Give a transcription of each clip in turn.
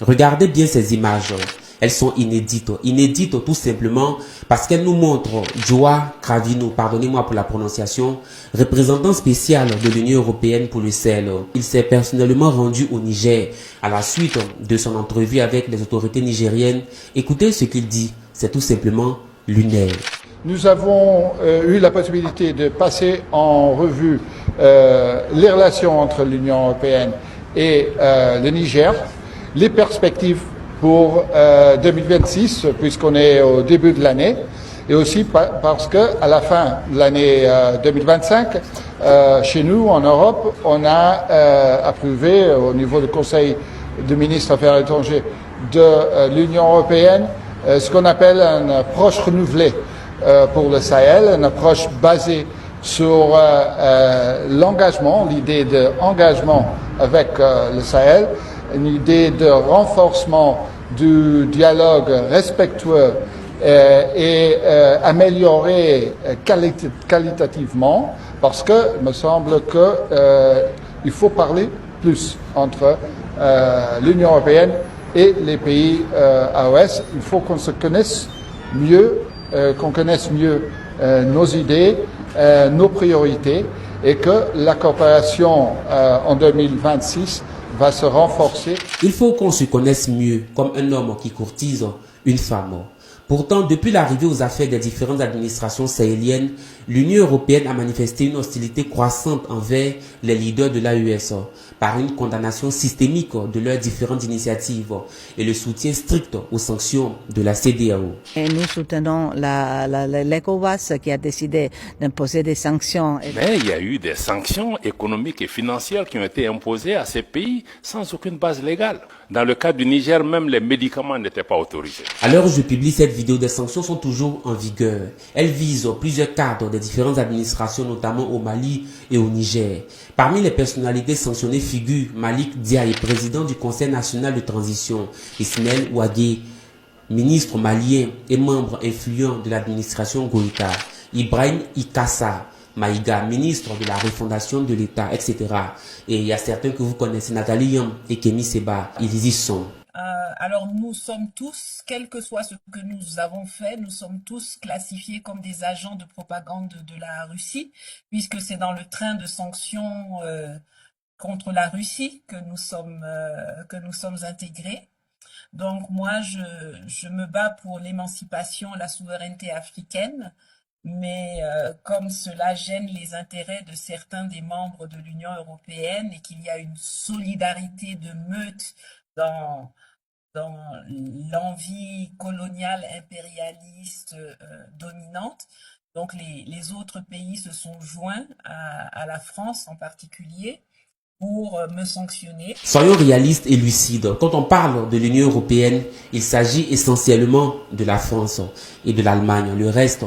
Regardez bien ces images. Elles sont inédites. Inédites tout simplement parce qu'elles nous montrent Joao Cravino, pardonnez-moi pour la prononciation, représentant spécial de l'Union européenne pour le Sahel. Il s'est personnellement rendu au Niger à la suite de son entrevue avec les autorités nigériennes. Écoutez ce qu'il dit, c'est tout simplement lunaire. Nous avons eu la possibilité de passer en revue les relations entre l'Union européenne et le Niger, les perspectives pour 2026, puisqu'on est au début de l'année, et aussi parce qu'à la fin de l'année 2025, chez nous, en Europe, on a approuvé au niveau du Conseil des ministres Affaires étrangères de l'Union européenne ce qu'on appelle une approche renouvelée pour le Sahel, une approche basée sur l'engagement, l'idée d'engagement avec le Sahel, une idée de renforcement du dialogue respectueux et amélioré qualitativement, parce que il me semble qu'il faut parler plus entre l'Union européenne et les pays AOS. Il faut qu'on se connaisse mieux, nos idées, nos priorités, et que la coopération en 2026 va se renforcer. Il faut qu'on se connaisse mieux, comme un homme qui courtise une femme. Pourtant, depuis l'arrivée aux affaires des différentes administrations sahéliennes, l'Union européenne a manifesté une hostilité croissante envers les leaders de l'AES par une condamnation systémique de leurs différentes initiatives et le soutien strict aux sanctions de la CEDEAO. Et nous soutenons l'ECOWAS qui a décidé d'imposer des sanctions. Mais il y a eu des sanctions économiques et financières qui ont été imposées à ces pays sans aucune base légale. Dans le cas du Niger, même les médicaments n'étaient pas autorisés. À l'heure où je publie cette vidéo, des sanctions sont toujours en vigueur. Elles visent plusieurs cadres des différentes administrations, notamment au Mali et au Niger. Parmi les personnalités sanctionnées figurent Malik Diaye, président du Conseil national de transition, Ismaël Ouagé, ministre malien et membre influent de l'administration Goïta, Ibrahim Ikassa Maïga, ministre de la refondation de l'État, etc. Et il y a certains que vous connaissez, Nathalie Yam et Kémy Seba, ils y sont. Alors nous sommes tous, quel que soit ce que nous avons fait, nous sommes tous classifiés comme des agents de propagande de la Russie, puisque c'est dans le train de sanctions contre la Russie que nous sommes intégrés. Donc moi, je me bats pour l'émancipation, la souveraineté africaine, mais comme cela gêne les intérêts de certains des membres de l'Union européenne et qu'il y a une solidarité de meute dans l'envie coloniale impérialiste dominante. Donc les autres pays se sont joints à la France en particulier pour me sanctionner. Soyons réalistes et lucides. Quand on parle de l'Union européenne, il s'agit essentiellement de la France et de l'Allemagne. Le reste,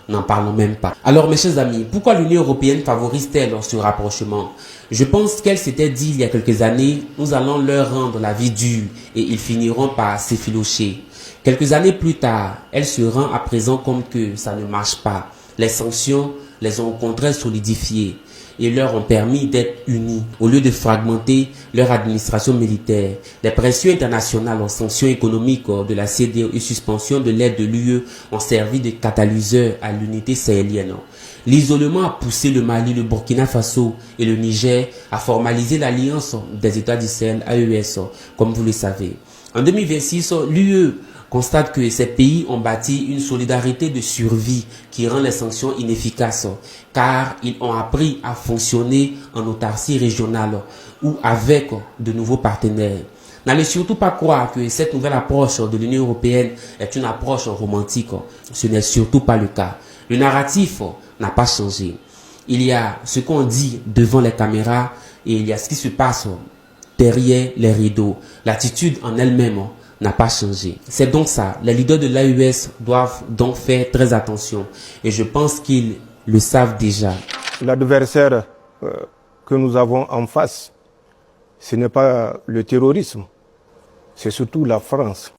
n'en parlons même pas. Alors mes chers amis, pourquoi l'Union européenne favorise-t-elle ce rapprochement? Je pense qu'elle s'était dit il y a quelques années, nous allons leur rendre la vie dure et ils finiront par s'effilocher. Quelques années plus tard, elle se rend à présent compte que ça ne marche pas. Les sanctions les ont au contraire solidifiées et leur ont permis d'être unis au lieu de fragmenter leur administration militaire. Les pressions internationales en sanctions économiques de la CEDEAO et suspension de l'aide de l'UE ont servi de catalyseur à l'unité sahélienne. L'isolement a poussé le Mali, le Burkina Faso et le Niger à formaliser l'alliance des États du Sahel AES, comme vous le savez. En 2026, l'UE constate que ces pays ont bâti une solidarité de survie qui rend les sanctions inefficaces, car ils ont appris à fonctionner en autarcie régionale ou avec de nouveaux partenaires. N'allez surtout pas croire que cette nouvelle approche de l'Union européenne est une approche romantique. Ce n'est surtout pas le cas. Le narratif n'a pas changé. Il y a ce qu'on dit devant les caméras et il y a ce qui se passe derrière les rideaux. L'attitude en elle-même n'a pas changé. C'est donc ça. Les leaders de l'AES doivent donc faire très attention. Et je pense qu'ils le savent déjà. L'adversaire que nous avons en face, ce n'est pas le terrorisme, c'est surtout la France.